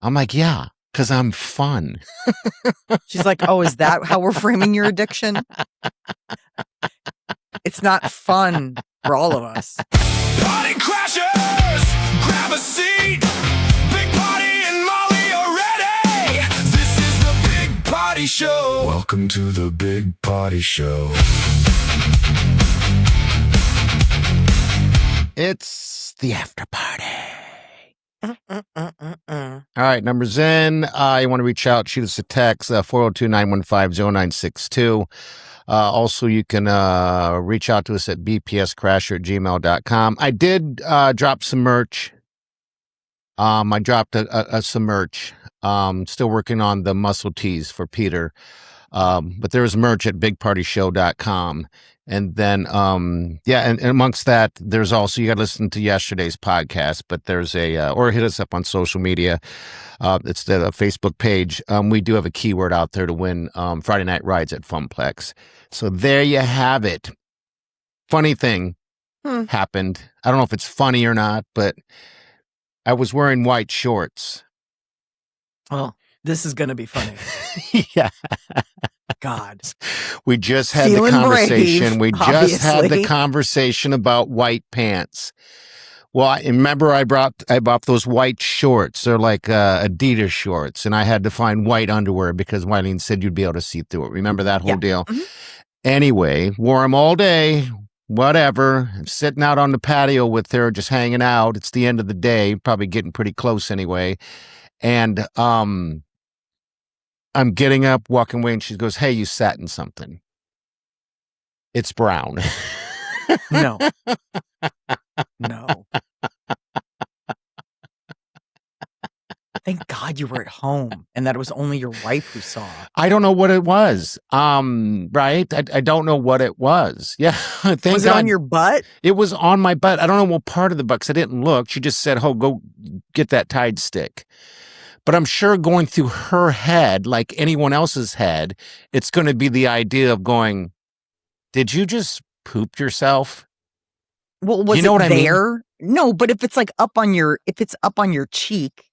I'm like, yeah, because I'm fun. She's like, oh, is that how we're framing your addiction? It's not fun for all of us. Party crashers, grab a seat. Big Party and Molly are ready. This is the Big Party Show. Welcome to the Big Party Show. It's the after party. All right, numbers in. You want to reach out, shoot us a text, 402-915-0962. Also, you can reach out to us at bpscrasher@gmail.com. I did drop some merch. I dropped some merch. Still working on the muscle tees for Peter. But there's merch at bigpartyshow.com. And then, and amongst that, there's also, you got to listen to yesterday's podcast, but there's or hit us up on social media. It's the Facebook page. We do have a keyword out there to win Friday night rides at Funplex. So there you have it. Funny thing happened. I don't know if it's funny or not, but I was wearing white shorts. Well, this is going to be funny. Yeah. God. We just had Feeling the conversation. brave, We just had the obviously. conversation about white pants. Well, I remember I bought those white shorts. They're like Adidas shorts, and I had to find white underwear because Wileen said you'd be able to see through it. Remember that whole deal? Mm-hmm. Anyway, wore them all day. Whatever. I'm sitting out on the patio with her, just hanging out. It's the end of the day, probably getting pretty close anyway. And I'm getting up, walking away, and she goes, "Hey, you sat in something. It's brown." No. No. Thank God you were at home and that it was only your wife who saw. I don't know what it was. Right? I don't know what it was. Yeah. Thank Was it God. on your butt? It was on my butt. I don't know what part of the butt, 'cause I didn't look. She just said, "Oh, go get that Tide stick." But I'm sure going through her head, like anyone else's head, it's going to be the idea of going, "Did you just poop yourself?" Well, was You know it what I mean? there? No, but if it's like up on your cheek,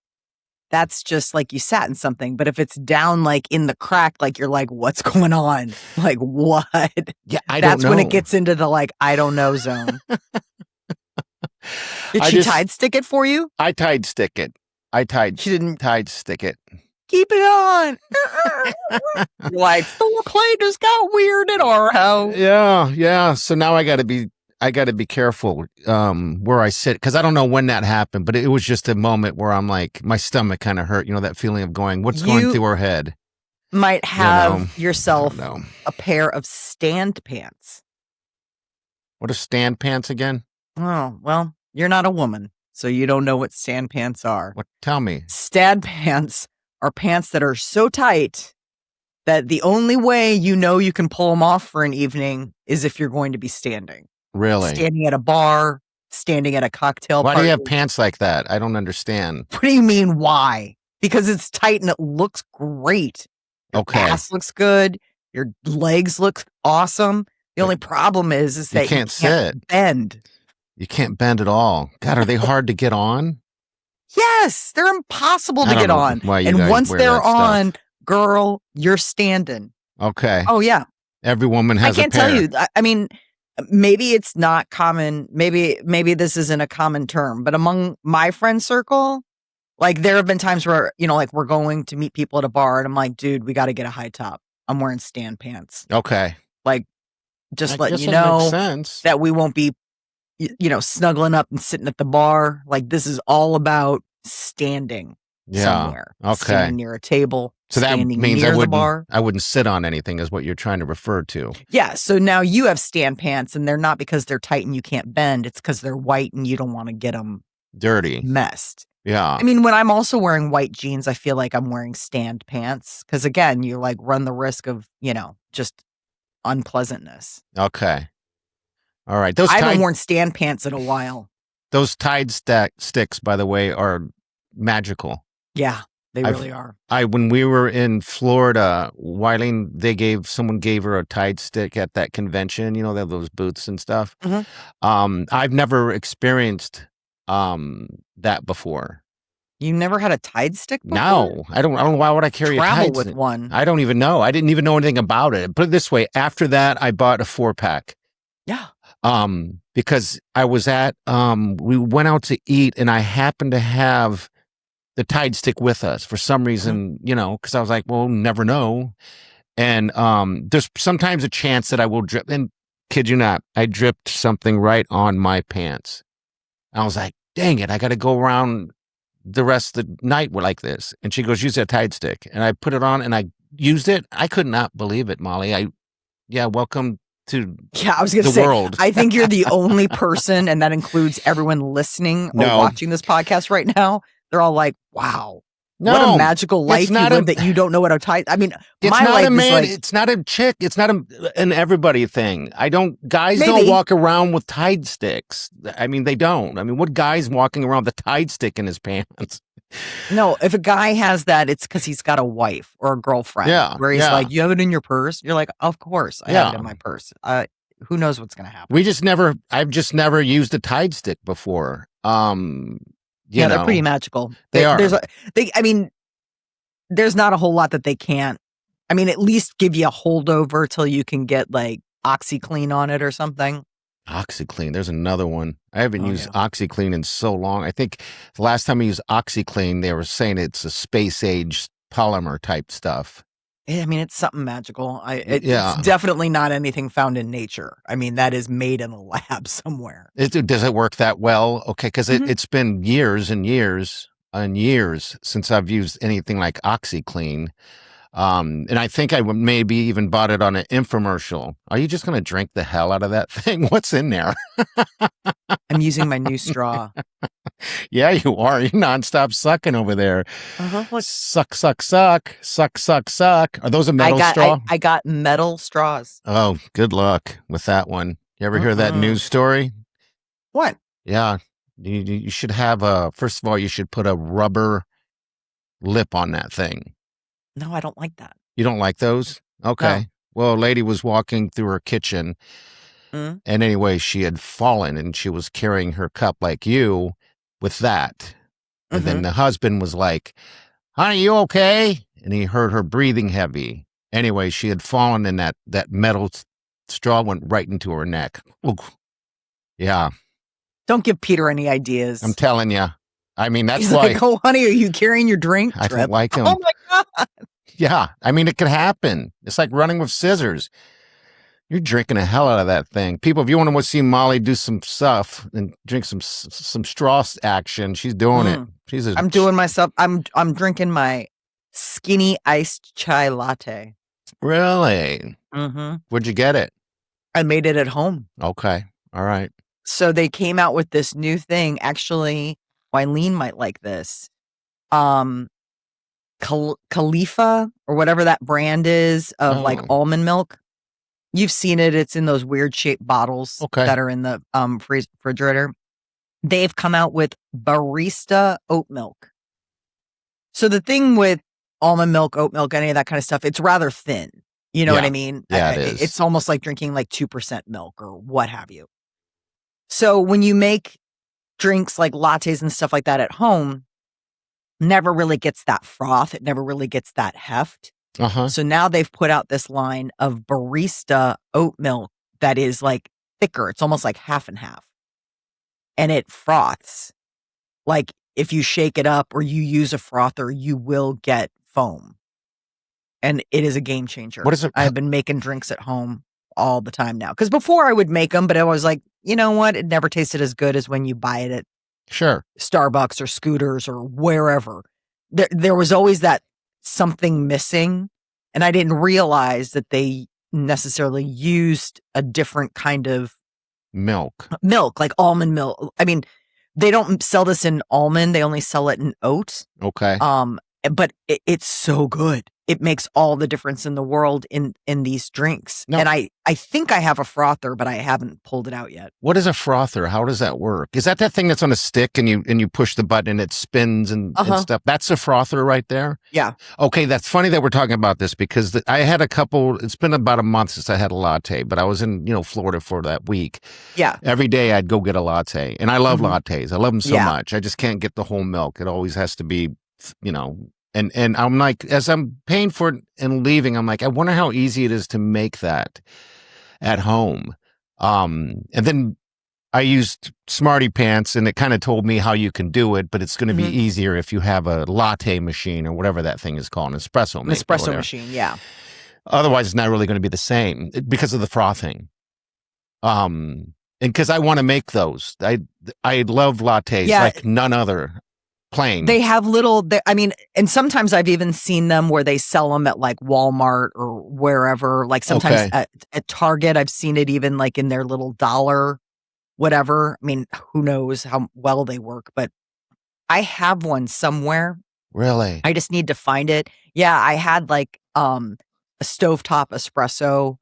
that's just like you sat in something. But if it's down like in the crack, like you're like, what's going on? Like what? Yeah, I don't know. That's when it gets into the like, I don't know zone. Did she Tide stick it for you? I Tide stick it. She didn't Tide stick it. keep it on. Like the play just got weird at our house. Yeah. So now I got to be careful where I sit, because I don't know when that happened, but it was just a moment where I'm like, my stomach kind of hurt. You know, that feeling of going, what's going through her head? Might have yourself a pair of stand pants. What are stand pants again? Oh, well, you're not a woman, so you don't know what stand pants are. What? Tell me. Stand pants are pants that are so tight that the only way you know you can pull them off for an evening is if you're going to be standing. Really? Standing at a bar, standing at a cocktail party. Why do you have pants like that? I don't understand. What do you mean, why? Because it's tight and it looks great. Your ass looks good. Your legs look awesome. The only problem is that you can't sit. Bend. You can't bend at all. God, are they hard to get on? Yes, they're impossible to get on. And once they're on, girl, you're standing. Okay. Oh, yeah. Every woman has a pair. I can't tell you. I mean, maybe it's not common. Maybe this isn't a common term, but among my friend circle, like there have been times where, you know, like we're going to meet people at a bar and I'm like, dude, we got to get a high top. I'm wearing stand pants. Okay. Like, just letting you know that we won't be, you know, snuggling up and sitting at the bar. Like, this is all about standing somewhere. Okay. Standing near a table. So that means I wouldn't sit on anything is what you're trying to refer to. Yeah. So now you have stand pants and they're not because they're tight and you can't bend. It's because they're white and you don't want to get them dirty, messed. Yeah. I mean, when I'm also wearing white jeans, I feel like I'm wearing stand pants. Because again, you like run the risk of, you know, just unpleasantness. Okay. All right. I haven't worn stand pants in a while. Those Tide sticks, by the way, are magical. Yeah, they really are. When we were in Florida, Wileen, someone gave her a Tide stick at that convention. You know, they have those booths and stuff. Mm-hmm. I've never experienced that before. You never had a Tide stick before? No, I don't know. Why would I carry a Travel Tide with stick? one. I don't even know. I didn't even know anything about it. Put it this way. After that, I bought a 4-pack. Yeah. Because I was at, we went out to eat and I happened to have the Tide stick with us for some reason, because I was like, well, never know. And there's sometimes a chance that I will drip. And kid you not, I dripped something right on my pants. I was like, dang it, I got to go around the rest of the night like this. And she goes, use that Tide stick. And I put it on and I used it. I could not believe it, Molly. Welcome to I was going to the say, world. I think you're the only person, and that includes everyone listening or watching this podcast right now. They're all like, wow. What a magical life you live that you don't know what a Tide. I mean, it's my not life a man. is like, it's not a chick. It's not an everybody thing. Guys Maybe. don't walk around with Tide sticks. I mean, they don't. I mean, what guy's walking around with a Tide stick in his pants? No, if a guy has that, it's because he's got a wife or a girlfriend. Yeah, where he's like, you have it in your purse? You're like, of course, I have it in my purse. Who knows what's going to happen? I've just never used a Tide stick before. They're pretty magical. They are. There's not a whole lot that they can't. I mean, at least give you a holdover till you can get like OxyClean on it or something. OxyClean. There's another one. I haven't used OxyClean in so long. I think the last time I used OxyClean, they were saying it's a space age polymer type stuff. I mean, it's something magical. It's definitely not anything found in nature. I mean, that is made in a lab somewhere. Does it work that well? Okay, because it's been years and years and years since I've used anything like OxyClean. And I think I maybe even bought it on an infomercial. Are you just going to drink the hell out of that thing? What's in there? I'm using my new straw. Yeah, you are. You're nonstop sucking over there. Suck, suck, suck. Suck, suck, suck. Are those a metal straw? I got metal straws. Oh, good luck with that one. You ever hear that news story? What? Yeah. You should have first of all, you should put a rubber lip on that thing. No, I don't like that. You don't like those? Okay. No. Well, a lady was walking through her kitchen and anyway, she had fallen and she was carrying her cup like you with that. And then the husband was like, honey, you okay? And he heard her breathing heavy. Anyway, she had fallen and that metal straw went right into her neck. Ooh. Yeah. Don't give Peter any ideas. I'm telling you. I mean, that's He's why. Like, oh, honey, are you carrying your drink? I don't like him. Oh my God. Yeah. I mean, it could happen. It's like running with scissors. You're drinking the hell out of that thing. People, if you want to see Molly do some stuff and drink some straw action, she's doing it. I'm doing myself. I'm drinking my skinny iced chai latte. Really? Mm-hmm. Where'd you get it? I made it at home. Okay. All right. So they came out with this new thing. Actually, Wileen might like this. Khalifa or whatever that brand is of like almond milk. You've seen it. It's in those weird shaped bottles that are in the refrigerator. They've come out with barista oat milk. So the thing with almond milk, oat milk, any of that kind of stuff, it's rather thin. You know what I mean? Yeah, it is. It's almost like drinking like 2% milk or what have you. So when you make drinks like lattes and stuff like that at home, never really gets that froth. It never really gets that heft. So now they've put out this line of barista oat milk that is like thicker. It's almost like half and half. And it froths. Like if you shake it up or you use a frother, you will get foam. And it is a game changer. What is it? I've been making drinks at home all the time now. Because before I would make them, but I was like, you know what? It never tasted as good as when you buy it at Starbucks or Scooters or wherever. There was always that something missing. And I didn't realize that they necessarily used a different kind of milk, like almond milk. I mean, they don't sell this in almond. They only sell it in oat. Okay. but it's so good. It makes all the difference in the world in these drinks. No. And I think I have a frother, but I haven't pulled it out yet. What is a frother? How does that work? Is that thing that's on a stick and you push the button and it spins and stuff? That's a frother right there? Yeah. Okay, that's funny that we're talking about this because I had it's been about a month since I had a latte, but I was in, Florida for that week. Yeah. Every day I'd go get a latte. And I love lattes. I love them so Yeah. much. I just can't get the whole milk. It always has to be, and I'm like, as I'm paying for it and leaving, I'm like, I wonder how easy it is to make that at home. And then I used Smarty Pants and it kind of told me how you can do it, but it's going to be easier if you have a latte machine or whatever that thing is called, an espresso maker. Espresso machine, yeah. Otherwise, it's not really going to be the same because of the frothing. And because I want to make those. I love lattes like none other. Plain. They have and sometimes I've even seen them where they sell them at like Walmart or wherever, like sometimes at Target. I've seen it even like in their little dollar, whatever. I mean, who knows how well they work, but I have one somewhere. Really? I just need to find it. Yeah. I had like, a stovetop espresso,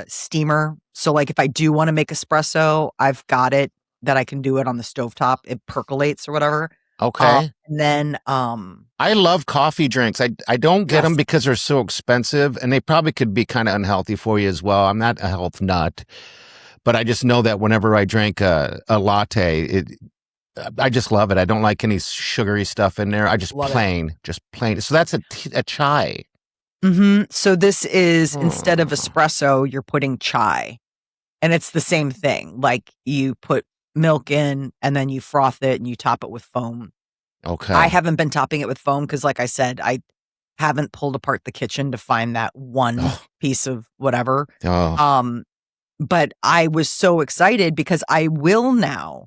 steamer. So like if I do want to make espresso, I've got it. That I can do it on the stovetop. It percolates or whatever. Okay. And then I love coffee drinks. I don't get them because they're so expensive and they probably could be kind of unhealthy for you as well. I'm not a health nut, but I just know that whenever I drink a latte, I just love it. I don't like any sugary stuff in there. I just plain. So that's a chai. So this is instead of espresso, you're putting chai. And it's the same thing. Like you put milk in and then you froth it and you top it with foam. Okay. I haven't been topping it with foam because like I said, I haven't pulled apart the kitchen to find that one piece of whatever. But I was so excited because I will now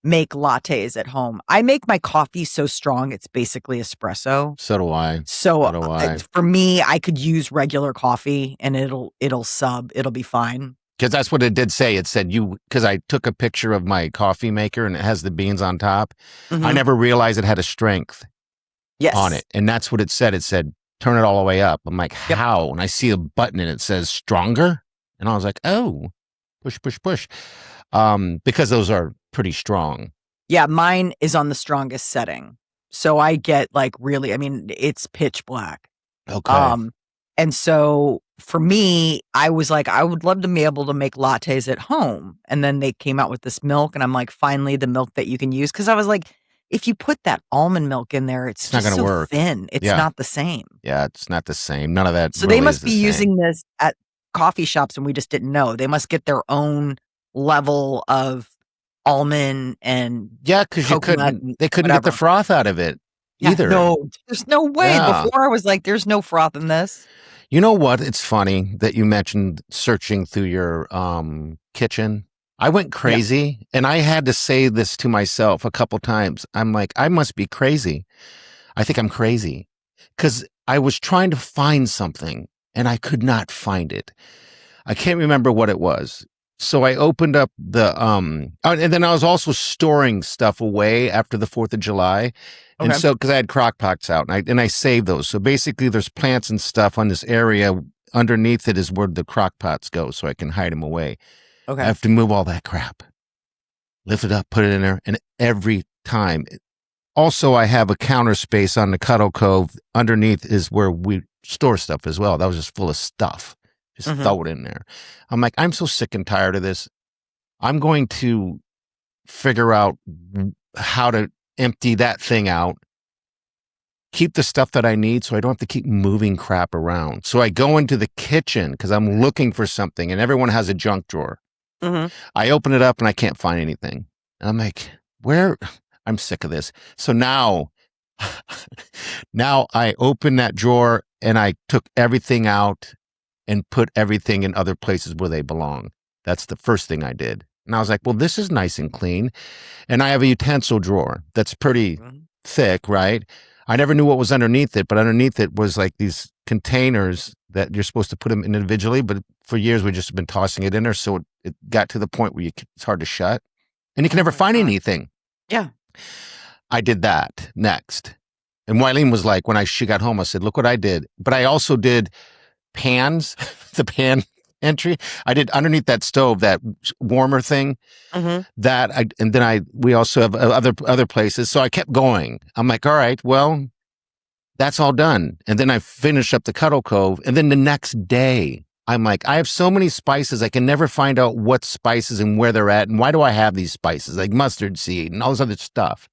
make lattes at home. I make my coffee so strong it's basically espresso. So do I. So for me, I could use regular coffee and it'll be fine. Because that's what it did say. It said because I took a picture of my coffee maker and it has the beans on top. I never realized it had a strength on it. And that's what it said. It said, turn it all the way up. I'm like, how? And I see a button and it says stronger. And I was like, oh, push, push, push. Because those are pretty strong. Yeah, mine is on the strongest setting. So I get like really, it's pitch black. Okay. And so for me, I was like, I would love to be able to make lattes at home. And then they came out with this milk and I'm like, finally the milk that you can use. Cause I was like, if you put that almond milk in there, it's not just going to so work. thin. It's not the same. Yeah, it's not the same. None of that. So they must be using this at coffee shops and we just didn't know. They must get their own level of almond and because they couldn't get the froth out of it either. No, there's no way. Before I was like, there's no froth in this. You know what? It's funny that you mentioned searching through your kitchen. I went crazy and I had to say this to myself a couple times. I'm like, I must be crazy. I think I'm crazy because I was trying to find something and I could not find it. I can't remember what it was. So I opened up the, and then I was also storing stuff away after the 4th of July. And so, because I had crock pots out and I saved those. So basically there's plants and stuff on this area. Underneath it is where the crock pots go. So I can hide them away. Okay. I have to move all that crap, lift it up, put it in there. And every time. Also, I have a counter space on the cuddle cove. Underneath is where we store stuff as well. That was just full of stuff. Just throw it in there. I'm like, I'm so sick and tired of this. I'm going to figure out how to empty that thing out, keep the stuff that I need so I don't have to keep moving crap around. So I go into the kitchen because I'm looking for something and everyone has a junk drawer. I open it up and I can't find anything. And I'm like, where? I'm sick of this. So now I open that drawer and I took everything out and put everything in other places where they belong. That's the first thing I did. And I was like, well, this is nice and clean. And I have a utensil drawer that's pretty thick, right? I never knew what was underneath it, but underneath it was like these containers that you're supposed to put them individually. But for years, we've just been tossing it in there. So it got to the point where it's hard to shut and you can never find anything. Yeah. I did that next. And Wileen was like, when she got home, I said, look what I did. But I also did pans, the pan entry. I did underneath that stove, that warmer thing. We also have other places. So I kept going. I'm like, all right, well, that's all done. And then I finished up the Cuddle Cove. And then the next day, I'm like, I have so many spices. I can never find out what spices and where they're at. And why do I have these spices like mustard seed and all this other stuff?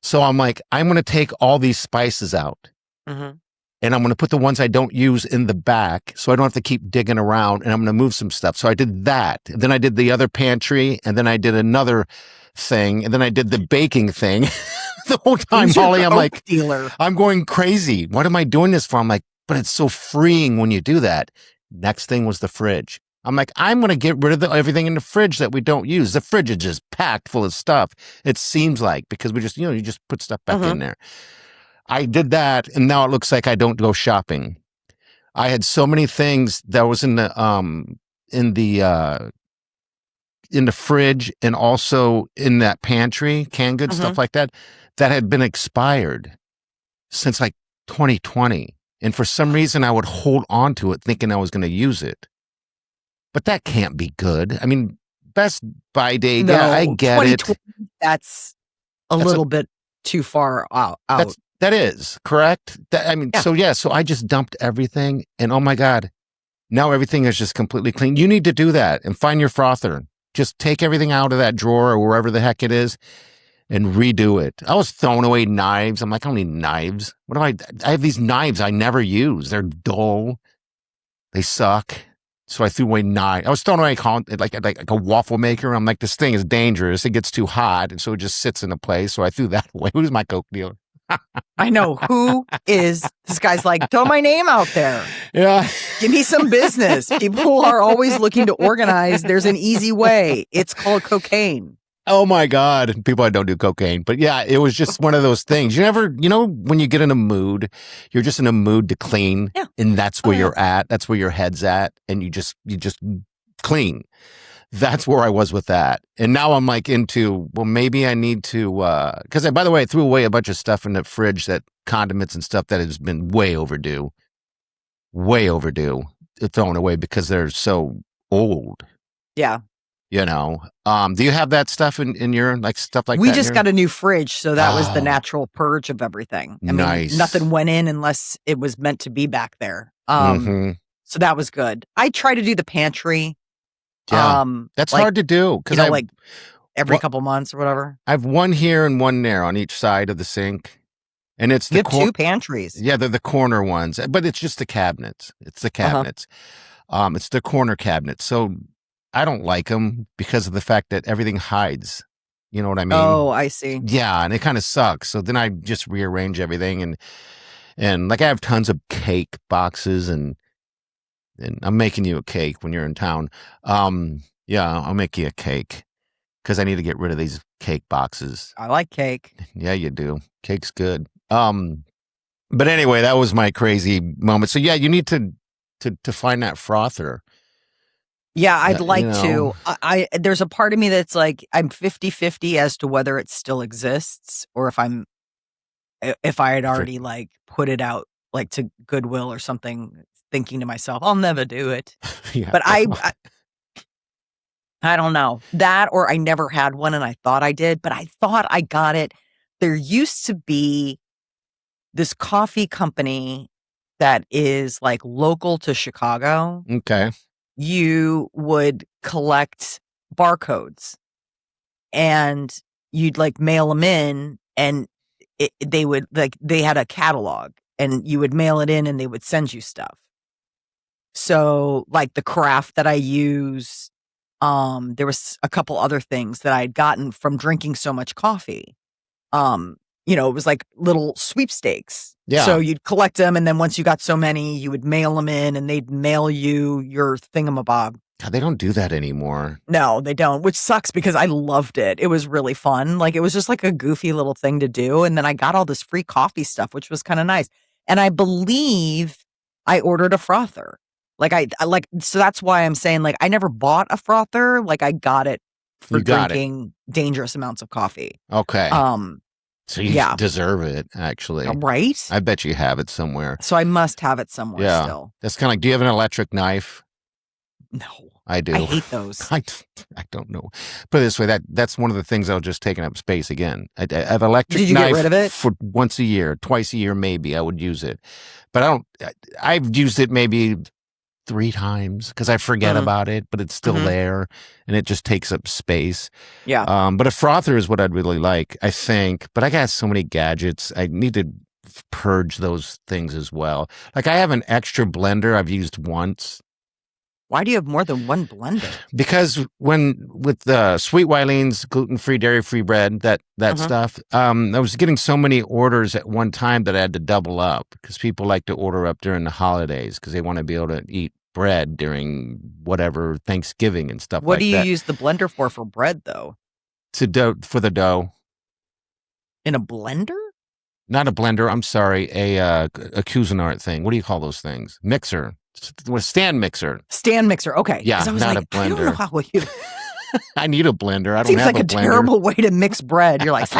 So I'm like, I'm going to take all these spices out. And I'm going to put the ones I don't use in the back so I don't have to keep digging around, and I'm going to move some stuff. So I did that. And then I did the other pantry, and then I did another thing, and then I did the baking thing. The whole time, Holly, I'm like, I'm going crazy. What am I doing this for? I'm like, but it's so freeing when you do that. Next thing was the fridge. I'm like, I'm going to get rid of everything in the fridge that we don't use. The fridge is just packed full of stuff. It seems like, because we just, you just put stuff back in there. I did that, and now it looks like I don't go shopping. I had so many things that was in the fridge and also in that pantry, canned goods, stuff like that, that had been expired since like 2020. And for some reason, I would hold on to it thinking I was going to use it. But that can't be good. I mean, Best Buy date, yeah, I get it. That's a little bit too far out. That is correct. So I just dumped everything, and oh my God, now everything is just completely clean. You need to do that and find your frother. Just take everything out of that drawer or wherever the heck it is and redo it. I was throwing away knives. I'm like, I don't need knives. I have these knives I never use. They're dull. They suck. So I threw away knives. I was throwing away like a waffle maker. I'm like, this thing is dangerous. It gets too hot. And so it just sits in a place. So I threw that away. Who's my Coke dealer? I know. Who is this guy's like, throw my name out there. Yeah. Give me some business. People are always looking to organize. There's an easy way. It's called cocaine. Oh my God. People I don't do cocaine. But yeah, it was just one of those things. You never, when you get in a mood, you're just in a mood to clean. Yeah. And that's where you're at. That's where your head's at. And you just clean. That's where I was with that. And now I'm like into, well, maybe I need to, because by the way, I threw away a bunch of stuff in the fridge, that condiments and stuff that has been way overdue thrown away because they're so old. Yeah. Do you have that stuff in your, like, stuff like that? We just got a new fridge. So that was the natural purge of everything. I mean, nothing went in unless it was meant to be back there. So that was good. I try to do the pantry. Yeah, that's hard to do because like every couple months or whatever. I have one here and one there on each side of the sink, and it's you have two pantries. Yeah, they're the corner ones, but it's just the cabinets. It's the cabinets. It's the corner cabinets. So I don't like them because of the fact that everything hides. You know what I mean? Oh, I see. Yeah, and it kind of sucks. So then I just rearrange everything, and like I have tons of cake boxes and I'm making you a cake when you're in town. Yeah, I'll make you a cake because I need to get rid of these cake boxes. I like cake. Yeah, you do. Cake's good. But anyway, that was my crazy moment. So yeah, you need to find that frother. Yeah, I'd like to. There's a part of me that's like, I'm 50-50 as to whether it still exists or if I had already like put it out like to Goodwill or something, thinking to myself, I'll never do it. Yeah. But I don't know that, or I never had one and I thought I did, but I thought I got it. There used to be this coffee company that is like local to Chicago. Okay. You would collect barcodes and you'd like mail them in, and they would like, they had a catalog and you would mail it in and they would send you stuff. So like the craft that I use, there was a couple other things that I had gotten from drinking so much coffee. It was like little sweepstakes. Yeah. So you'd collect them, and then once you got so many, you would mail them in, and they'd mail you your thingamabob. God, they don't do that anymore. No, they don't, which sucks because I loved it. It was really fun. Like, it was just like a goofy little thing to do. And then I got all this free coffee stuff, which was kind of nice. And I believe I ordered a frother. Like I so that's why I'm saying, like, I never bought a frother. Like, I got it for drinking dangerous amounts of coffee. Okay. So you deserve it, actually. Right? I bet you have it somewhere. So I must have it somewhere still. That's kind of like, do you have an electric knife? No. I do. I hate those. I don't know. Put it this way, that's one of the things I was just taking up space again. I have electric Did you knife get rid of it? for once a year, twice a year, maybe I would use it. But I've used it maybe 3 times because I forget about it, but it's still there and it just takes up space. Yeah. But a frother is what I'd really like, I think. But I got so many gadgets. I need to purge those things as well. Like I have an extra blender I've used once. Why do you have more than one blender? Because with the Sweet Wileen's gluten-free, dairy-free bread, that stuff, I was getting so many orders at one time that I had to double up because people like to order up during the holidays because they want to be able to eat bread during whatever Thanksgiving and stuff like that. What do you use the blender for bread, though? For the dough. In a blender? Not a blender. I'm sorry. A Cuisinart thing. What do you call those things? Mixer. Stand mixer. Stand mixer. Okay. Yeah, I was not like, a blender. I don't know how you. I need a blender. I don't Seems have like a blender. terrible way to mix bread. You're like,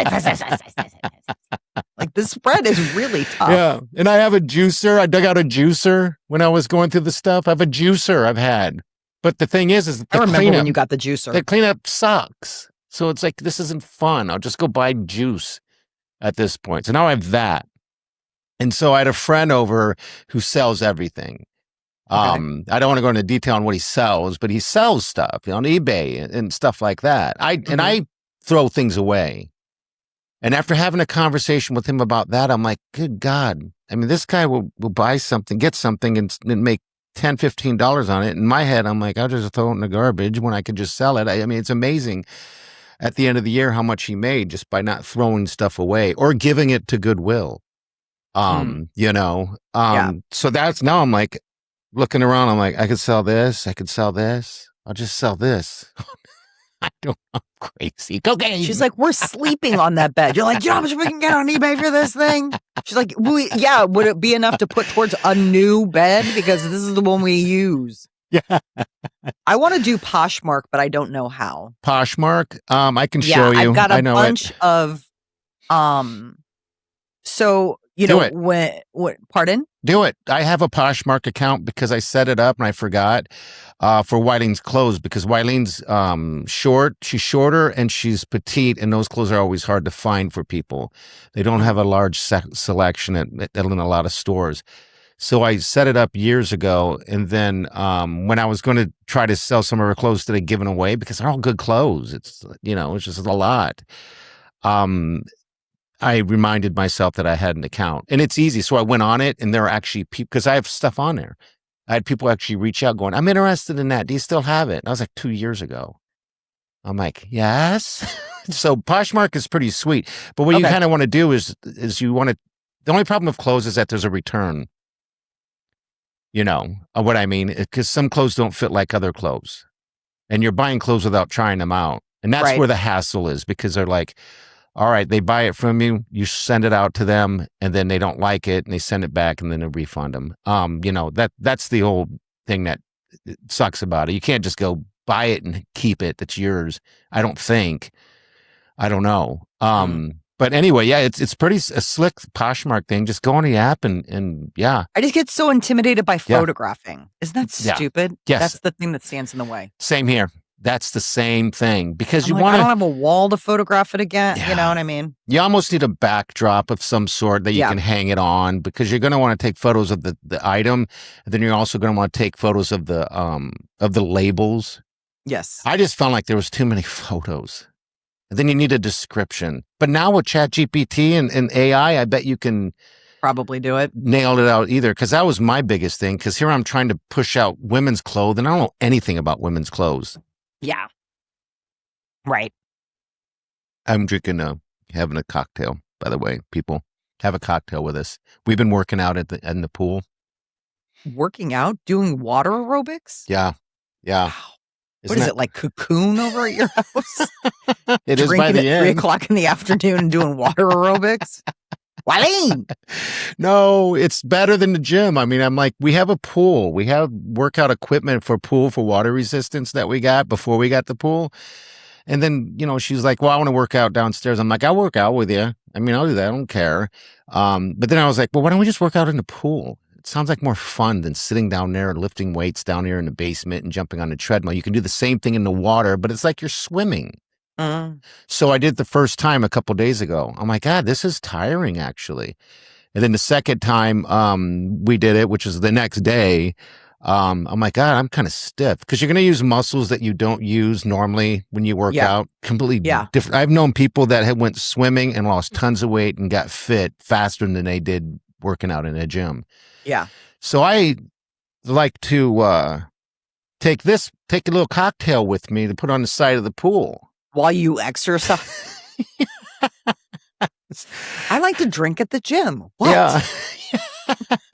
like this bread is really tough. Yeah, and I have a juicer. I dug out a juicer when I was going through the stuff. I have a juicer I've had, but the thing is I remember when you got the juicer. The cleanup sucks. So it's like this isn't fun. I'll just go buy juice at this point. So now I have that, and so I had a friend over who sells everything. I don't want to go into detail on what he sells, but he sells stuff on eBay and stuff like that. And I throw things away. And after having a conversation with him about that, I'm like, good God. I mean, this guy will buy something, get something and make $10, $15 on it. In my head, I'm like, I'll just throw it in the garbage when I could just sell it. I mean, it's amazing at the end of the year how much he made just by not throwing stuff away or giving it to Goodwill. So that's now I'm like, looking around, I'm like, I could sell this. I could sell this. I'll just sell this. I don't know. I'm crazy. Cocaine. She's like, we're sleeping on that bed. You're like, you know how much we can get on eBay for this thing? She's like, would it be enough to put towards a new bed? Because this is the one we use. Yeah. I want to do Poshmark, but I don't know how. Poshmark? I can show you. I've got a bunch it. of, so, pardon? Do it. I have a Poshmark account because I set it up and I forgot for Wileen's clothes because Wileen's short. She's shorter and she's petite, and those clothes are always hard to find for people. They don't have a large selection in a lot of stores. So I set it up years ago, and then when I was going to try to sell some of her clothes that I'd given away because they're all good clothes. It's it's just a lot. I reminded myself that I had an account, and it's easy. So I went on it, and there are actually people, because I have stuff on there. I had people actually reach out going, I'm interested in that. Do you still have it? And I was like 2 years ago. I'm like, yes. So Poshmark is pretty sweet. But what you kind of want to do is you want to, the only problem with clothes is that there's a return. You know what I mean? Because some clothes don't fit like other clothes. And you're buying clothes without trying them out. And that's where the hassle is, because they're like, all right, they buy it from you, you send it out to them, and then they don't like it, and they send it back, and then they refund them. That's the old thing that sucks about it. You can't just go buy it and keep it. That's yours. I don't think. I don't know. But anyway, yeah, it's pretty a slick Poshmark thing. Just go on the app and yeah. I just get so intimidated by photographing. Isn't that stupid? Yes. That's the thing that stands in the way. Same here. That's the same thing because I don't have a wall to photograph it again. Yeah. You know what I mean? You almost need a backdrop of some sort that you can hang it on, because you're going to want to take photos of the item. And then you're also going to want to take photos of the labels. Yes. I just felt like there was too many photos. And then you need a description. But now with ChatGPT and AI, I bet you can probably do it. Nailed it out either. Because that was my biggest thing. Because here I'm trying to push out women's clothes, and I don't know anything about women's clothes. Yeah. Right. I'm drinking having a cocktail, by the way. People, have a cocktail with us. We've been working out in the pool. Working out? Doing water aerobics? Yeah. Yeah. Wow. What is it, like Cocoon over at your house? It is by the end. 3 o'clock in the afternoon and doing water aerobics? Wileen! No, it's better than the gym. I mean, I'm like, we have a pool. We have workout equipment for water resistance that we got before we got the pool. And then, she's like, well, I want to work out downstairs. I'm like, I'll work out with you. I mean, I'll do that. I don't care. But then I was like, well, why don't we just work out in the pool? It sounds like more fun than sitting down there and lifting weights down here in the basement and jumping on the treadmill. You can do the same thing in the water, but it's like you're swimming. So I did the first time a couple days ago. I'm like, God, this is tiring, actually. And then the second time we did it, which is the next day, I'm like, God, I'm kind of stiff because you're going to use muscles that you don't use normally when you work out. Completely different. I've known people that had went swimming and lost tons of weight and got fit faster than they did working out in a gym. Yeah. So I like to take a little cocktail with me to put on the side of the pool. While you exercise. I like to drink at the gym. What? Yeah.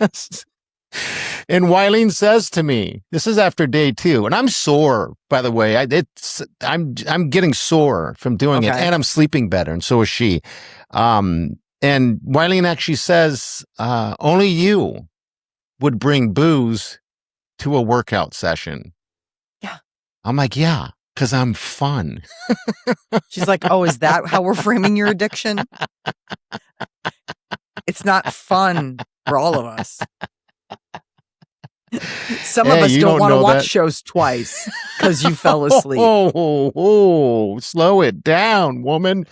Yes. And Wileen says to me, this is after day 2, and I'm sore, by the way. I'm getting sore from doing it, and I'm sleeping better, and so is she. And Wileen actually says, only you would bring booze to a workout session. Yeah. I'm like, yeah. Because I'm fun. She's like, oh, is that how we're framing your addiction? It's not fun for all of us. Some of us don't want to watch shows twice because you fell asleep. Oh, slow it down, woman.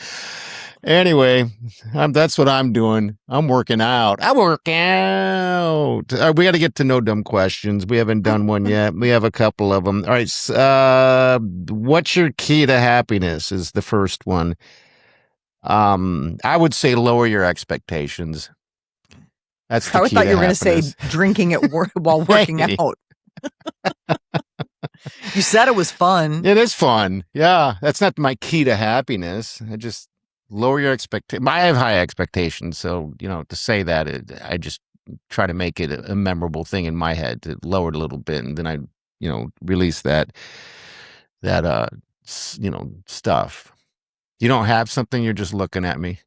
Anyway, that's what I'm doing. I'm working out. I work out. We got to get to No Dumb Questions. We haven't done one yet. We have a couple of them. All right. What's your key to happiness is the first one. I would say lower your expectations. That's the key to happiness. I thought you were going to say drinking at work while working out. You said it was fun. It is fun. Yeah. That's not my key to happiness. I just lower your expectations. I have high expectations. So, to say that, I just try to make it a memorable thing in my head to lower it a little bit. And then I, release that stuff. You don't have something, you're just looking at me.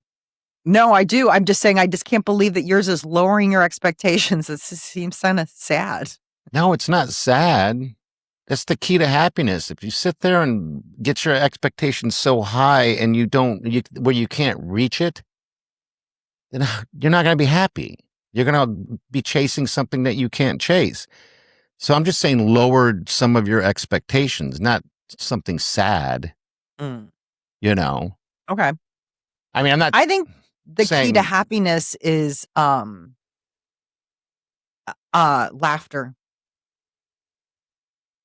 No, I do. I'm just saying, I just can't believe that yours is lowering your expectations. It seems kind of sad. No, it's not sad. That's the key to happiness. If you sit there and get your expectations so high and where you can't reach it, then you're not going to be happy. You're going to be chasing something that you can't chase. So I'm just saying lower some of your expectations, not something sad, Okay. I mean, I think the key to happiness is laughter.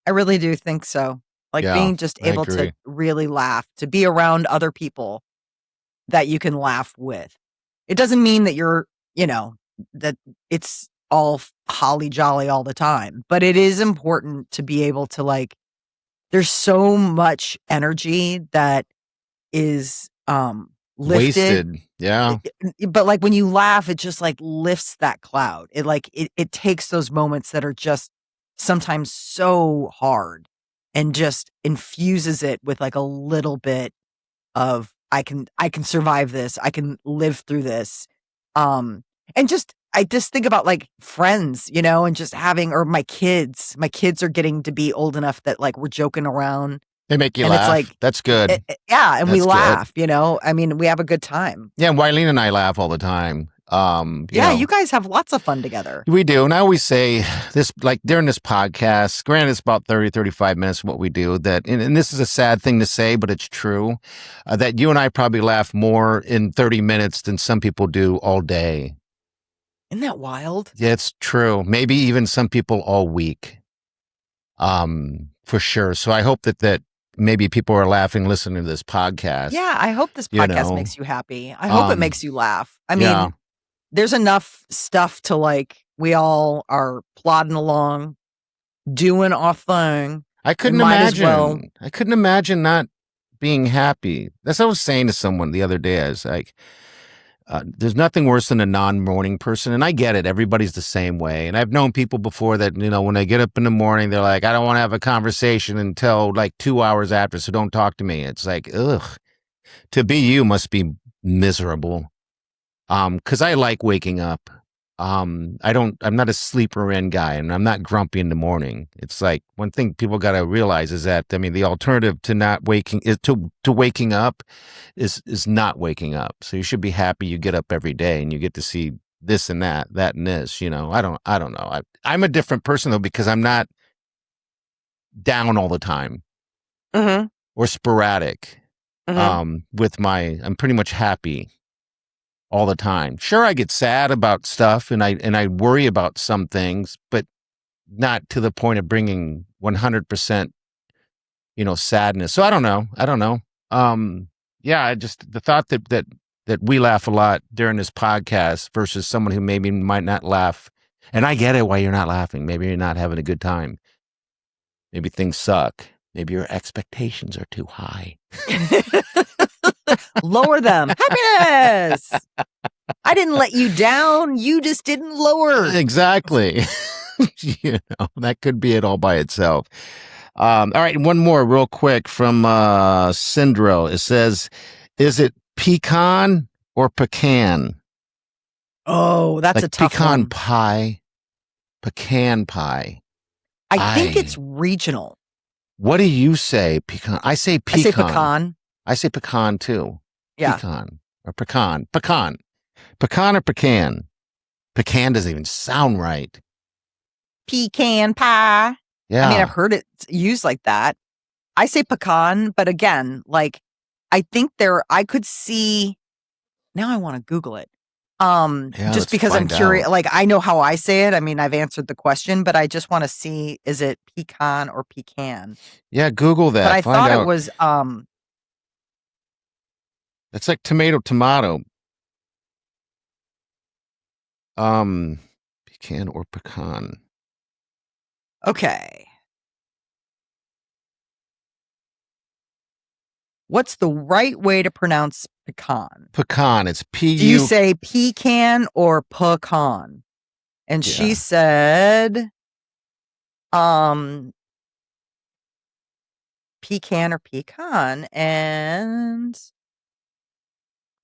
I really do think so. Being just able to really laugh, to be around other people that you can laugh with. It doesn't mean that you're, that it's all holly jolly all the time, but it is important to be able to there's so much energy that is lifted. Wasted. Yeah. But when you laugh, it just lifts that cloud. It takes those moments that are just sometimes so hard and just infuses it with a little bit of I can survive this. I can live through this. And I just think about friends, and just having, or my kids are getting to be old enough that we're joking around. They make you laugh. That's good. And that's we laugh, good. I mean, we have a good time. Yeah. Wileen and I laugh all the time. You guys have lots of fun together. We do. And I always say this, during this podcast, granted, it's about 30, 35 minutes of what we do, and this is a sad thing to say, but it's true, that you and I probably laugh more in 30 minutes than some people do all day. Isn't that wild? Yeah, it's true. Maybe even some people all week. For sure. So I hope that maybe people are laughing listening to this podcast. Yeah, I hope this podcast makes you happy. I hope it makes you laugh. I mean, there's enough stuff to we all are plodding along, doing our thing. I couldn't imagine not being happy. That's what I was saying to someone the other day. I was like, there's nothing worse than a non-morning person. And I get it. Everybody's the same way. And I've known people before that, when they get up in the morning, they're like, I don't want to have a conversation until 2 hours after. So don't talk to me. It's ugh, to be you must be miserable. 'Cause I like waking up. I'm not a sleeper in guy, and I'm not grumpy in the morning. It's like one thing people got to realize is that, I mean, the alternative to not waking is to waking up is not waking up. So you should be happy you get up every day and you get to see this and that and this, I don't know. I'm a different person though, because I'm not down all the time or sporadic. I'm pretty much happy all the time. Sure, I get sad about stuff and I worry about some things, but not to the point of bringing 100%, sadness. So I don't know. Yeah, just the thought that we laugh a lot during this podcast versus someone who maybe might not laugh. And I get it why you're not laughing. Maybe you're not having a good time. Maybe things suck. Maybe your expectations are too high. Lower them. Happiness. I didn't let you down. You just didn't lower. Exactly. That could be it all by itself. All right. One more real quick from Syndro. It says, is it pecan or pecan? Oh, that's like a tough pecan one. pie. Pecan pie. I think it's regional. What do you say? Pecan. I say pecan. I say pecan. I say pecan too. Yeah. Pecan or pecan. Pecan. Pecan or pecan. Pecan doesn't even sound right. Pecan pie. Yeah. I mean, I've heard it used like that. I say pecan, but again, like, I think I could see, now I want to Google it. Just because I'm curious, like, I know how I say it. I mean, I've answered the question, but I just want to see, is it pecan or pecan? Yeah, Google that. But I thought it was, it's like tomato. Pecan or pecan. Okay. What's the right way to pronounce pecan? Pecan. It's P-U. Do you say pecan or pecan? And she said, pecan or pecan. And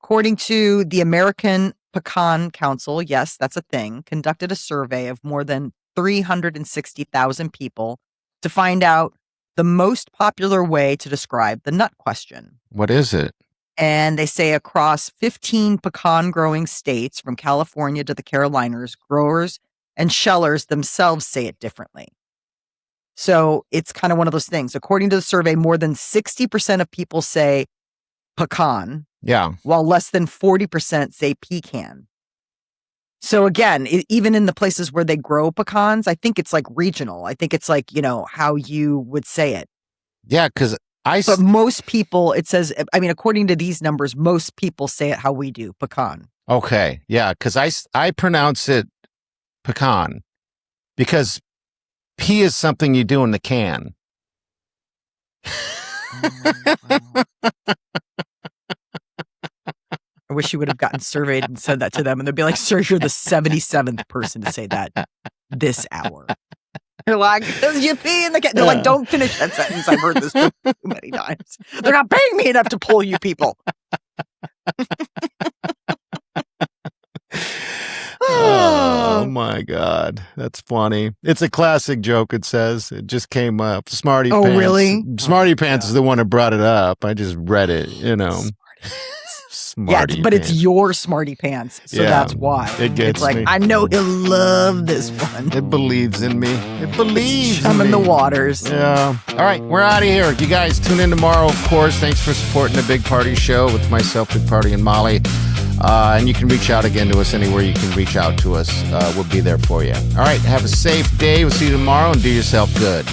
according to the American Pecan Council, yes, that's a thing, conducted a survey of more than 360,000 people to find out the most popular way to describe the nut question. What is it? And they say across 15 pecan growing states, from California to the Carolinas, growers and shellers themselves say it differently. So it's kind of one of those things. According to the survey, more than 60% of people say pecan. Yeah. While less than 40% say pecan. So again, even in the places where they grow pecans, I think it's like regional. I think it's like, how you would say it. Yeah, because But most people, it says, I mean, according to these numbers, most people say it how we do, pecan. Okay, yeah, because I pronounce it pecan because P is something you do in the can. I wish you would have gotten surveyed and said that to them, and they'd be like, "Sir, you're the 77th person to say that this hour." They're like, "Because you pee in the can." They're like, "Don't finish that sentence." I've heard this too many times. They're not paying me enough to pull you people. Oh my God, that's funny. It's a classic joke. It says it just came up. Smarty Pants. Oh, really? Smarty Pants is the one who brought it up. I just read it. Smarty but Pants. it's your Smarty Pants, so that's why. It gets it's like, me. I know he'll love this one. It believes in me. It believes I'm in in me. the waters. Yeah. All right, we're out of here. You guys tune in tomorrow, of course. Thanks for supporting the Big Party Show with myself, Big Party, and Molly. And you can reach out again to us anywhere you can reach out to us. We'll be there for you. All right, have a safe day. We'll see you tomorrow, and do yourself good.